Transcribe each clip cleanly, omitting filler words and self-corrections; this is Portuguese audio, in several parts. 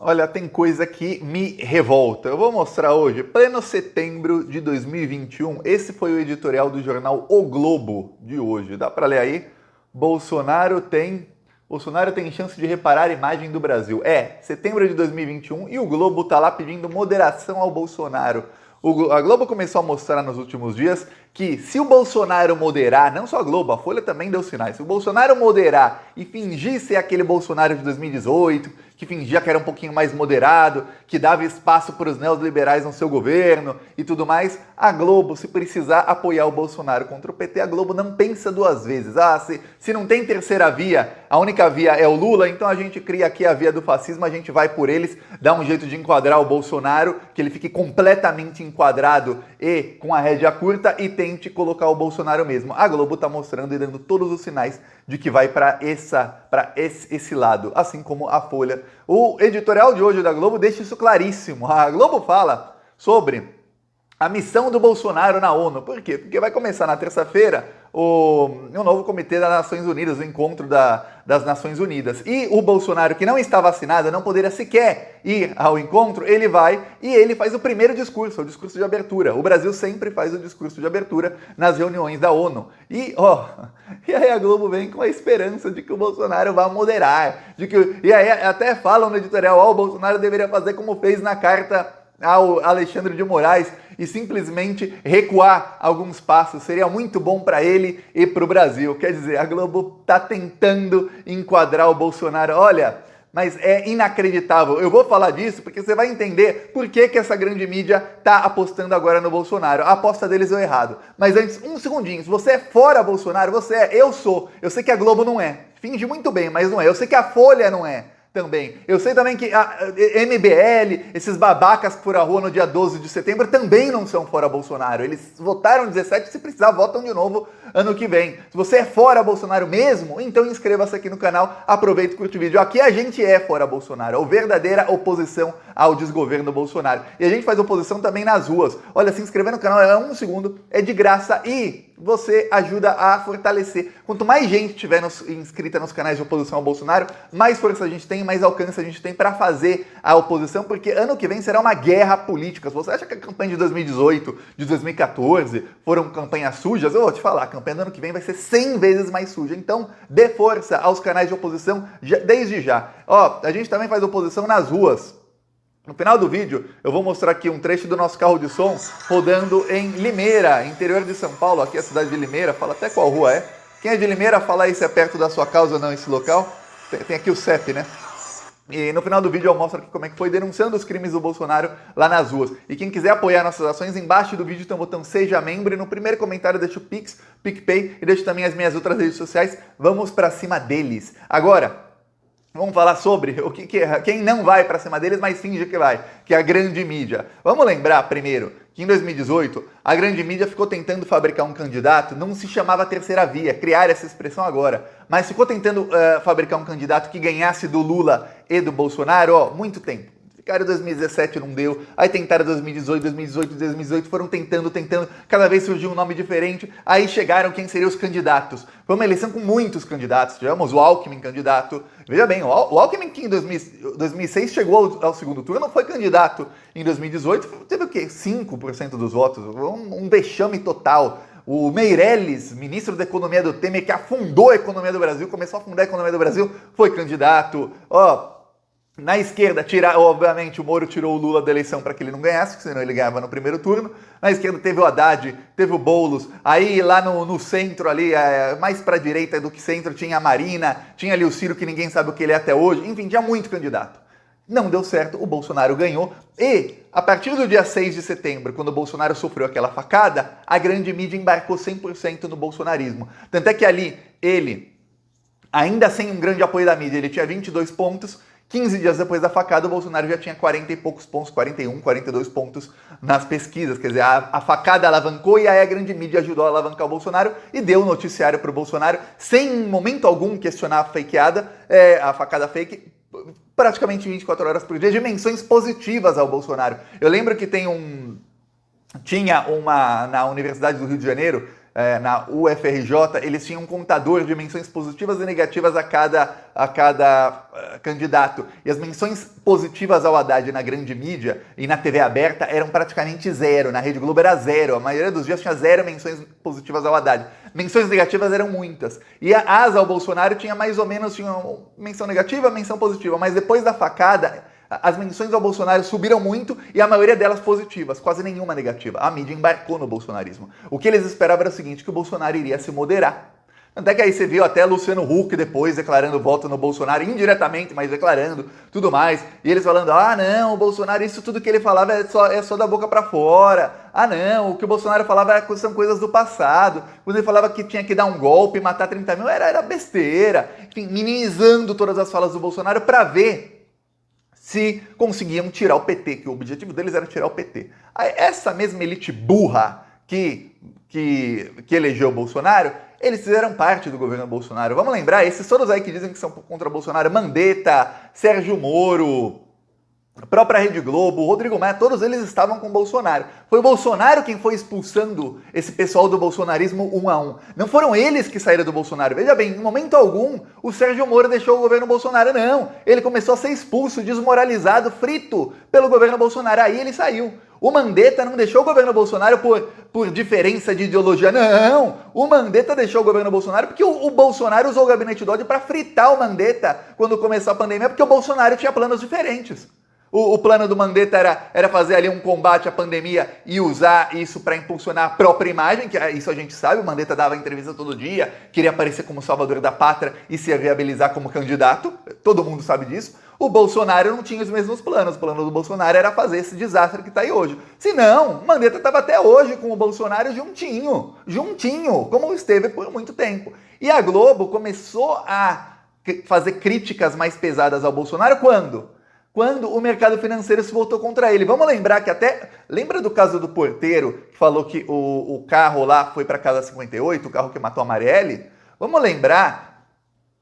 Olha, tem coisa que me revolta. Eu vou mostrar hoje, pleno setembro de 2021. Esse foi o editorial do jornal O Globo de hoje. Dá para ler aí? Bolsonaro tem chance de reparar a imagem do Brasil. Setembro de 2021 e o Globo tá lá pedindo moderação ao Bolsonaro. A Globo começou a mostrar nos últimos dias que se o Bolsonaro moderar, não só a Globo, a Folha também deu sinais, se o Bolsonaro moderar e fingir ser aquele Bolsonaro de 2018, que fingia que era um pouquinho mais moderado, que dava espaço para os neoliberais no seu governo e tudo mais, a Globo, se precisar apoiar o Bolsonaro contra o PT, a Globo não pensa duas vezes. Se não tem terceira via, a única via é o Lula, então a gente cria aqui a via do fascismo, a gente vai por eles, dá um jeito de enquadrar o Bolsonaro, que ele fique completamente enquadrado e com a rédea curta e tente colocar o Bolsonaro mesmo. A Globo está mostrando e dando todos os sinais de que vai para esse lado, assim como a Folha. O editorial de hoje da Globo deixa isso claríssimo. A Globo fala sobre a missão do Bolsonaro na ONU. Por quê? Porque vai começar na terça-feira o novo Comitê das Nações Unidas, o encontro das Nações Unidas. E o Bolsonaro, que não está vacinado, não poderia sequer ir ao encontro, ele vai e ele faz o primeiro discurso, o discurso de abertura. O Brasil sempre faz o discurso de abertura nas reuniões da ONU. E aí a Globo vem com a esperança de que o Bolsonaro vá moderar. E aí até falam no editorial, o Bolsonaro deveria fazer como fez na carta ao Alexandre de Moraes e simplesmente recuar alguns passos. Seria muito bom para ele e para o Brasil. Quer dizer, a Globo está tentando enquadrar o Bolsonaro. Olha, mas é inacreditável. Eu vou falar disso porque você vai entender por que essa grande mídia está apostando agora no Bolsonaro. A aposta deles deu errado. Mas antes, um segundinho. Se você é fora Bolsonaro, você é. Eu sou. Eu sei que a Globo não é. Finge muito bem, mas não é. Eu sei que a Folha não é. Também. Eu sei também que a MBL, esses babacas que foram à rua no dia 12 de setembro, também não são fora Bolsonaro. Eles votaram 17, se precisar, votam de novo ano que vem. Se você é fora Bolsonaro mesmo, então inscreva-se aqui no canal, aproveita e curte o vídeo. Aqui a gente é fora Bolsonaro, a verdadeira oposição ao desgoverno Bolsonaro. E a gente faz oposição também nas ruas. Olha, se inscrever no canal é 1 segundo, é de graça e você ajuda a fortalecer. Quanto mais gente tiver inscrita nos canais de oposição ao Bolsonaro, mais força a gente tem, mais alcance a gente tem para fazer a oposição, porque ano que vem será uma guerra política. Se você acha que a campanha de 2018, de 2014 foram campanhas sujas, eu vou te falar, a campanha do ano que vem vai ser 100 vezes mais suja. Então, dê força aos canais de oposição desde já. A gente também faz oposição nas ruas. No final do vídeo, eu vou mostrar aqui um trecho do nosso carro de som rodando em Limeira, interior de São Paulo, aqui a cidade de Limeira. Fala até qual rua é. Quem é de Limeira, fala aí se é perto da sua casa ou não esse local. Tem aqui o CEP, né? E no final do vídeo eu mostro aqui como é que foi denunciando os crimes do Bolsonaro lá nas ruas. E quem quiser apoiar nossas ações, embaixo do vídeo tem o botão Seja Membro e no primeiro comentário deixa o Pix, PicPay e deixa também as minhas outras redes sociais. Vamos pra cima deles. Agora, vamos falar sobre quem não vai pra cima deles, mas finge que vai, que é a grande mídia. Vamos lembrar primeiro que em 2018 a grande mídia ficou tentando fabricar um candidato, não se chamava terceira via, criar essa expressão agora, mas ficou tentando fabricar um candidato que ganhasse do Lula e do Bolsonaro, muito tempo. Ficaram em 2017, não deu. Aí tentaram 2018 foram tentando. Cada vez surgiu um nome diferente. Aí chegaram quem seriam os candidatos. Foi uma eleição com muitos candidatos. Tivemos o Alckmin candidato. Veja bem, o Alckmin que em 2006 chegou ao segundo turno, não foi candidato. Em 2018 teve o quê? 5% dos votos. Um vexame total. O Meirelles, ministro da Economia do Temer, que afundou a economia do Brasil, começou a afundar a economia do Brasil, foi candidato. Na esquerda, obviamente, o Moro tirou o Lula da eleição para que ele não ganhasse, porque senão ele ganhava no primeiro turno. Na esquerda teve o Haddad, teve o Boulos. Aí lá no centro, ali, mais para a direita do que centro, tinha a Marina, tinha ali o Ciro, que ninguém sabe o que ele é até hoje. Enfim, tinha muito candidato. Não deu certo, o Bolsonaro ganhou. E, a partir do dia 6 de setembro, quando o Bolsonaro sofreu aquela facada, a grande mídia embarcou 100% no bolsonarismo. Tanto é que ali, ele, ainda sem um grande apoio da mídia, ele tinha 22 pontos. 15 dias depois da facada, o Bolsonaro já tinha 40 e poucos pontos, 41, 42 pontos nas pesquisas. Quer dizer, a facada alavancou e aí a grande mídia ajudou a alavancar o Bolsonaro e deu o noticiário para o Bolsonaro, sem em momento algum questionar a fakeada, a facada fake, praticamente 24 horas por dia, dimensões positivas ao Bolsonaro. Eu lembro que tinha uma, na Universidade do Rio de Janeiro, na UFRJ, eles tinham um contador de menções positivas e negativas a cada candidato. E as menções positivas ao Haddad na grande mídia e na TV aberta eram praticamente zero. Na Rede Globo era zero. A maioria dos dias tinha zero menções positivas ao Haddad. Menções negativas eram muitas. E a asa ao Bolsonaro tinha mais ou menos menção negativa, menção positiva. Mas depois da facada, as menções ao Bolsonaro subiram muito e a maioria delas positivas, quase nenhuma negativa. A mídia embarcou no bolsonarismo. O que eles esperavam era o seguinte, que o Bolsonaro iria se moderar. Até que aí você viu até Luciano Huck depois declarando voto no Bolsonaro, indiretamente, mas declarando tudo mais. E eles falando, não, o Bolsonaro, isso tudo que ele falava é só da boca pra fora. Não, o que o Bolsonaro falava são coisas do passado. Quando ele falava que tinha que dar um golpe e matar 30 mil, era besteira. Enfim, minimizando todas as falas do Bolsonaro pra ver se conseguiam tirar o PT, que o objetivo deles era tirar o PT. Aí, essa mesma elite burra que elegeu o Bolsonaro, eles fizeram parte do governo Bolsonaro. Vamos lembrar, esses todos aí que dizem que são contra o Bolsonaro, Mandetta, Sérgio Moro, a própria Rede Globo, Rodrigo Maia, todos eles estavam com o Bolsonaro. Foi o Bolsonaro quem foi expulsando esse pessoal do bolsonarismo um a um. Não foram eles que saíram do Bolsonaro. Veja bem, em momento algum, o Sérgio Moro deixou o governo Bolsonaro. Não, ele começou a ser expulso, desmoralizado, frito pelo governo Bolsonaro. Aí ele saiu. O Mandetta não deixou o governo Bolsonaro por diferença de ideologia. Não, o Mandetta deixou o governo Bolsonaro porque o Bolsonaro usou o gabinete Dodge para fritar o Mandetta quando começou a pandemia, porque o Bolsonaro tinha planos diferentes. O plano do Mandetta era fazer ali um combate à pandemia e usar isso para impulsionar a própria imagem, que isso a gente sabe, o Mandetta dava entrevista todo dia, queria aparecer como salvador da pátria e se viabilizar como candidato, todo mundo sabe disso. O Bolsonaro não tinha os mesmos planos, o plano do Bolsonaro era fazer esse desastre que está aí hoje. Se não, o Mandetta estava até hoje com o Bolsonaro juntinho, como esteve por muito tempo. E a Globo começou a fazer críticas mais pesadas ao Bolsonaro quando o mercado financeiro se voltou contra ele. Vamos lembrar que lembra do caso do porteiro, que falou que o carro lá foi para casa 58, o carro que matou a Marielle? Vamos lembrar,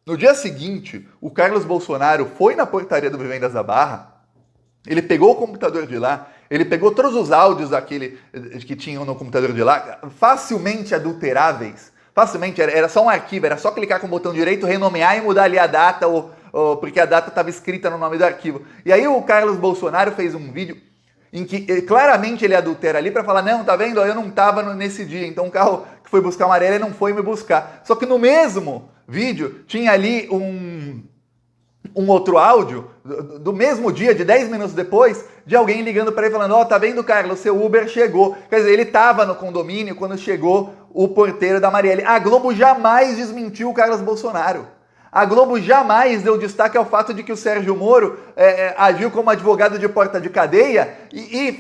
no dia seguinte, o Carlos Bolsonaro foi na portaria do Vivendas da Barra, ele pegou o computador de lá, ele pegou todos os áudios que tinham no computador de lá, facilmente adulteráveis, era só um arquivo, era só clicar com o botão direito, renomear e mudar ali a data porque a data estava escrita no nome do arquivo. E aí o Carlos Bolsonaro fez um vídeo em que claramente ele adultera ali para falar, não, tá vendo? Eu não estava nesse dia, então o carro que foi buscar a Marielle não foi me buscar. Só que no mesmo vídeo tinha ali um outro áudio do mesmo dia, de 10 minutos depois, de alguém ligando para ele falando, tá vendo, Carlos, seu Uber chegou. Quer dizer, ele estava no condomínio quando chegou o porteiro da Marielle. A Globo jamais desmentiu o Carlos Bolsonaro. A Globo jamais deu destaque ao fato de que o Sérgio Moro agiu como advogado de porta de cadeia e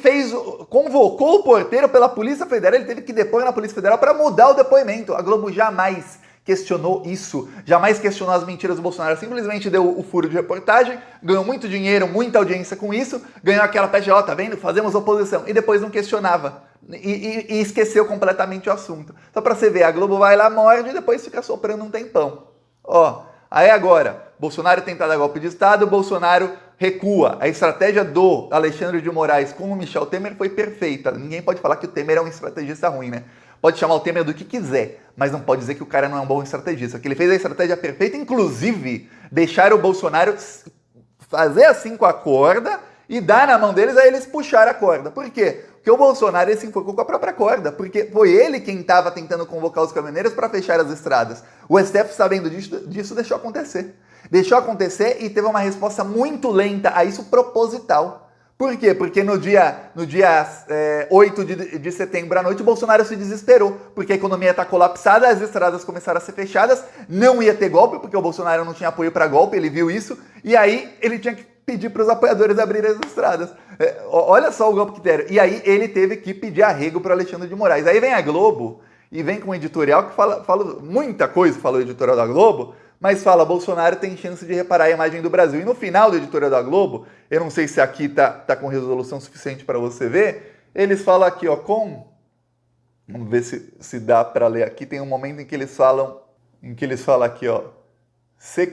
convocou o porteiro pela Polícia Federal, ele teve que depor na Polícia Federal para mudar o depoimento. A Globo jamais questionou isso, jamais questionou as mentiras do Bolsonaro, simplesmente deu o furo de reportagem, ganhou muito dinheiro, muita audiência com isso, ganhou aquela peste, tá vendo, fazemos oposição, e depois não questionava. E esqueceu completamente o assunto. Só para você ver, a Globo vai lá, morde e depois fica soprando um tempão. Aí agora, Bolsonaro tenta dar golpe de Estado, Bolsonaro recua. A estratégia do Alexandre de Moraes com o Michel Temer foi perfeita. Ninguém pode falar que o Temer é um estrategista ruim, né? Pode chamar o Temer do que quiser, mas não pode dizer que o cara não é um bom estrategista. Que ele fez a estratégia perfeita, inclusive deixar o Bolsonaro fazer assim com a corda e dar na mão deles, aí eles puxaram a corda. Por quê? Porque o Bolsonaro se enforcou com a própria corda, porque foi ele quem estava tentando convocar os caminhoneiros para fechar as estradas. O STF, sabendo disso, deixou acontecer. Deixou acontecer e teve uma resposta muito lenta a isso, proposital. Por quê? Porque no dia 8 de setembro à noite, o Bolsonaro se desesperou, porque a economia está colapsada, as estradas começaram a ser fechadas, não ia ter golpe, porque o Bolsonaro não tinha apoio para golpe, ele viu isso, e aí ele tinha que pedir para os apoiadores abrirem as estradas. Olha só o golpe que deram. E aí ele teve que pedir arrego para Alexandre de Moraes. Aí vem a Globo e vem com um editorial que fala muita coisa, fala o editorial da Globo, mas fala, Bolsonaro tem chance de reparar a imagem do Brasil. E no final do editorial da Globo, eu não sei se aqui tá com resolução suficiente para você ver, eles falam aqui, vamos ver se dá para ler aqui, tem um momento em que eles falam aqui, se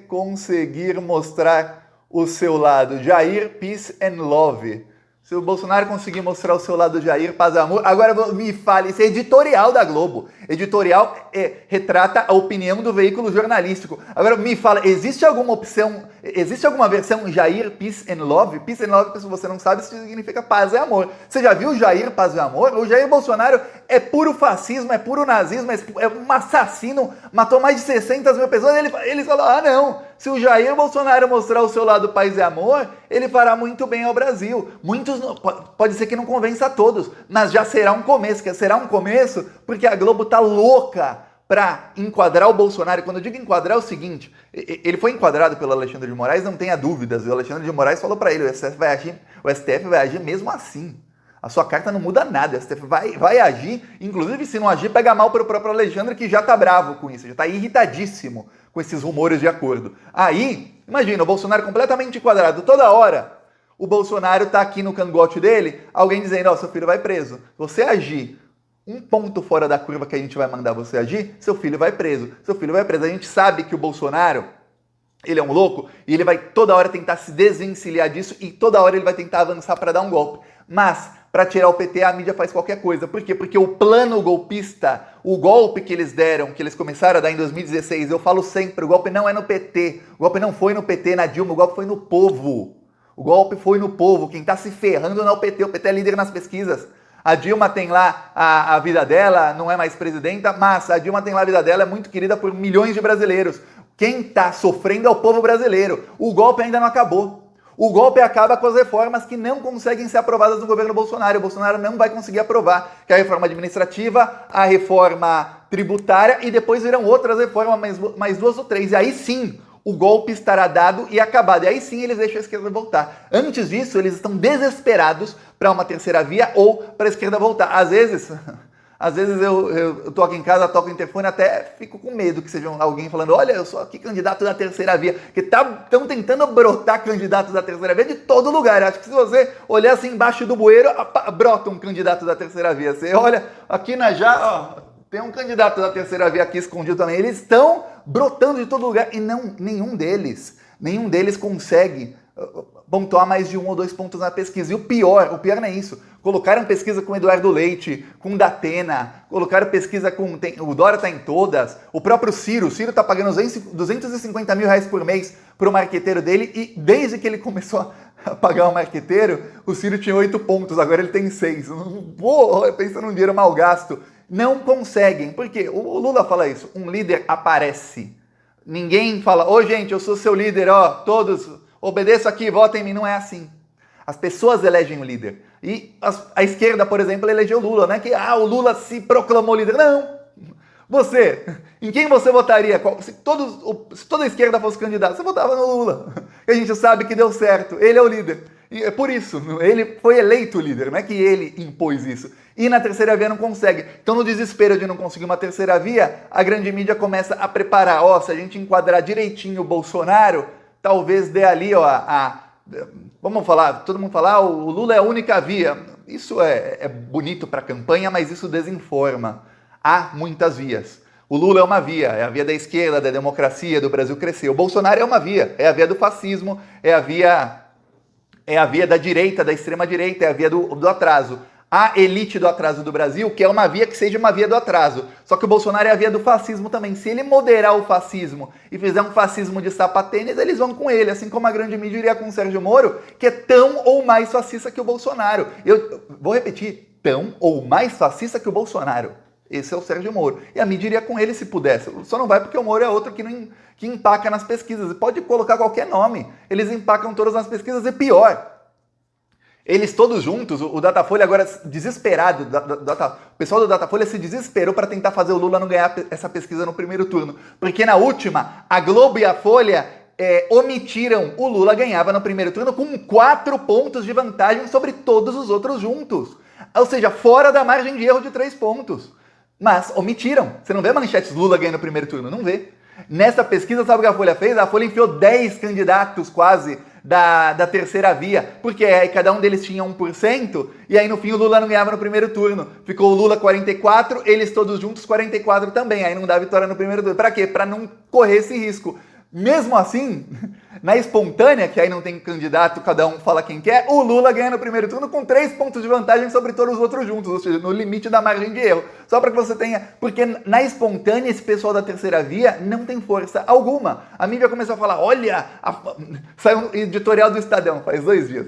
conseguir mostrar o seu lado, Jair, peace and love. Se o Bolsonaro conseguir mostrar o seu lado Jair, paz e amor, agora me fale, isso é editorial da Globo. Editorial retrata a opinião do veículo jornalístico. Agora me fala, existe alguma opção, existe alguma versão Jair, peace and love? Peace and love, se você não sabe, isso significa paz e amor. Você já viu Jair, paz e amor? O Jair Bolsonaro é puro fascismo, é puro nazismo, é um assassino, matou mais de 600 mil pessoas. Ele falou, não, se o Jair Bolsonaro mostrar o seu lado paz e amor, ele fará muito bem ao Brasil. Muitos, pode ser que não convença a todos, mas já será um começo, porque a Globo tá louca para enquadrar o Bolsonaro. Quando eu digo enquadrar é o seguinte, ele foi enquadrado pelo Alexandre de Moraes, não tenha dúvidas, o Alexandre de Moraes falou para ele, o STF vai agir mesmo assim. A sua carta não muda nada, o STF vai agir, inclusive se não agir, pega mal para o próprio Alexandre, que já tá bravo com isso, já tá irritadíssimo com esses rumores de acordo. Aí, imagina, o Bolsonaro completamente enquadrado, toda hora, o Bolsonaro tá aqui no cangote dele, alguém dizendo, seu filho vai preso. Você agir um ponto fora da curva que a gente vai mandar você agir, seu filho vai preso. Seu filho vai preso. A gente sabe que o Bolsonaro, ele é um louco e ele vai toda hora tentar se desvencilhar disso e toda hora ele vai tentar avançar para dar um golpe. Mas, para tirar o PT, a mídia faz qualquer coisa. Por quê? Porque o plano golpista, o golpe que eles deram, que eles começaram a dar em 2016, eu falo sempre, o golpe não é no PT. O golpe não foi no PT, na Dilma, o golpe foi no povo. O golpe foi no povo. Quem está se ferrando não é o PT. O PT é líder nas pesquisas. A Dilma tem lá a vida dela, não é mais presidenta, mas a Dilma tem lá a vida dela, é muito querida por milhões de brasileiros. Quem está sofrendo é o povo brasileiro. O golpe ainda não acabou. O golpe acaba com as reformas que não conseguem ser aprovadas no governo Bolsonaro. O Bolsonaro não vai conseguir aprovar, que é a reforma administrativa, a reforma tributária e depois virão outras reformas, mais 2 ou 3. E aí sim, o golpe estará dado e acabado. E aí sim eles deixam a esquerda voltar. Antes disso, eles estão desesperados para uma terceira via ou para a esquerda voltar. Às vezes eu tô aqui em casa, toco o interfone, até fico com medo que seja alguém falando, olha, eu sou aqui candidato da terceira via, que estão tentando brotar candidatos da terceira via de todo lugar. Eu acho que se você olhar assim embaixo do bueiro, brota um candidato da terceira via. Você olha aqui tem um candidato da terceira via aqui escondido também. Eles estão brotando de todo lugar e nenhum deles consegue pontuar mais de 1 ou 2 pontos na pesquisa. E o pior não é isso. Colocaram pesquisa com Eduardo Leite, com Datena, colocaram pesquisa com... o Dória tá em todas. O próprio Ciro tá pagando 250 mil reais por mês pro marqueteiro dele e desde que ele começou a pagar o marqueteiro, o Ciro tinha 8 pontos, agora ele tem 6. Pô, pensa num dinheiro mal gasto. Não conseguem. Por quê? O Lula fala isso. Um líder aparece. Ninguém fala, gente, eu sou seu líder, todos obedeçam aqui, votem em mim. Não é assim. As pessoas elegem o líder. E a esquerda, por exemplo, elegeu o Lula, né? O Lula se proclamou líder. Não! Em quem você votaria? Se toda a esquerda fosse candidato, você votava no Lula. E a gente sabe que deu certo. Ele é o líder. E é por isso, ele foi eleito líder, não é que ele impôs isso. E na terceira via não consegue. Então, no desespero de não conseguir uma terceira via, a grande mídia começa a preparar. Se a gente enquadrar direitinho o Bolsonaro, talvez dê ali, vamos falar, todo mundo fala, o Lula é a única via. Isso é bonito para a campanha, mas isso desinforma. Há muitas vias. O Lula é uma via, é a via da esquerda, da democracia, do Brasil crescer. O Bolsonaro é uma via, é a via do fascismo, é a via da direita, da extrema-direita, é a via do atraso. A elite do atraso do Brasil, que é uma via que seja uma via do atraso. Só que o Bolsonaro é a via do fascismo também. Se ele moderar o fascismo e fizer um fascismo de sapatênis, eles vão com ele. Assim como a grande mídia iria com o Sérgio Moro, que é tão ou mais fascista que o Bolsonaro. Eu vou repetir, tão ou mais fascista que o Bolsonaro. Esse é o Sérgio Moro. E a mídia iria com ele se pudesse. Só não vai porque o Moro é outro que empaca nas pesquisas. Pode colocar qualquer nome. Eles empacam todas nas pesquisas e pior. Eles todos juntos, o Datafolha agora desesperado, o pessoal do Datafolha se desesperou para tentar fazer o Lula não ganhar essa pesquisa no primeiro turno. Porque na última, a Globo e a Folha omitiram o Lula ganhava no primeiro turno com 4 pontos de vantagem sobre todos os outros juntos. Ou seja, fora da margem de erro de 3 pontos. Mas omitiram. Você não vê manchetes Lula ganhando no primeiro turno, não vê. Nessa pesquisa, sabe o que a Folha fez? A Folha enfiou 10 candidatos quase da terceira via, porque aí cada um deles tinha 1%, e aí no fim o Lula não ganhava no primeiro turno. Ficou o Lula 44, eles todos juntos 44 também, aí não dá vitória no primeiro turno. Pra quê? Pra não correr esse risco. Mesmo assim, na espontânea, que aí não tem candidato, cada um fala quem quer, o Lula ganha no primeiro turno com 3 pontos de vantagem sobre todos os outros juntos, ou seja, no limite da margem de erro. Só para que você tenha... Porque na espontânea, esse pessoal da terceira via não tem força alguma. A mídia começou a falar, olha, saiu um editorial do Estadão, faz 2 dias.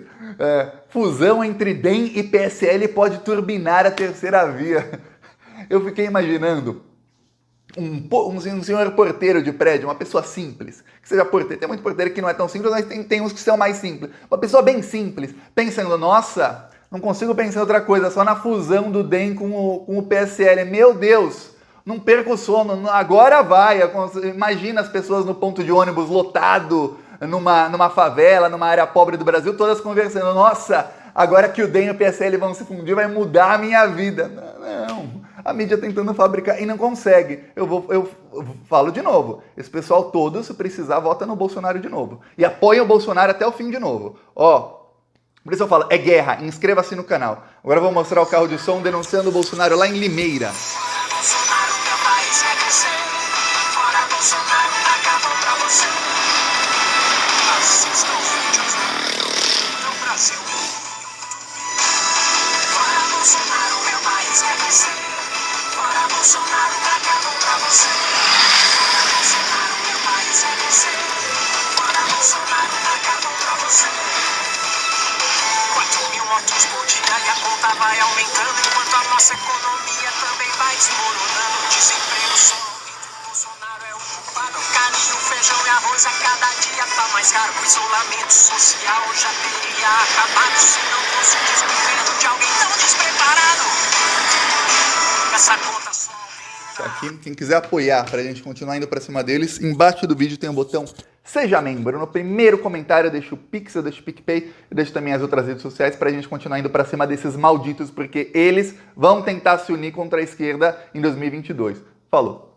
Fusão entre DEM e PSL pode turbinar a terceira via. Eu fiquei imaginando um senhor porteiro de prédio, uma pessoa simples, que seja porteiro, tem muito porteiro que não é tão simples, mas tem uns que são mais simples. Uma pessoa bem simples, pensando, nossa, não consigo pensar em outra coisa, só na fusão do DEM com o PSL. Meu Deus, não perca o sono, agora vai. Imagina as pessoas no ponto de ônibus lotado, numa favela, numa área pobre do Brasil, todas conversando, nossa, agora que o DEM e o PSL vão se fundir, vai mudar a minha vida. Não. A mídia tentando fabricar e não consegue. Eu falo de novo. Esse pessoal todo, se precisar, vota no Bolsonaro de novo. E apoia o Bolsonaro até o fim de novo. Por isso eu falo, é guerra. Inscreva-se no canal. Agora eu vou mostrar o carro de som denunciando o Bolsonaro lá em Limeira. E a conta vai aumentando enquanto a nossa economia também vai desmoronando. Desemprego só aumenta, Bolsonaro é o culpado. Carne, o feijão e arroz a cada dia tá mais caro. O isolamento social já teria acabado se não fosse o desgoverno de alguém tão despreparado. Essa conta só aumenta. Aqui, quem quiser apoiar pra gente continuar indo pra cima deles, embaixo do vídeo tem um botão Seja Membro. No primeiro comentário eu deixo o Pix, eu deixo o PicPay, eu deixo também as outras redes sociais pra gente continuar indo pra cima desses malditos, porque eles vão tentar se unir contra a esquerda em 2022. Falou!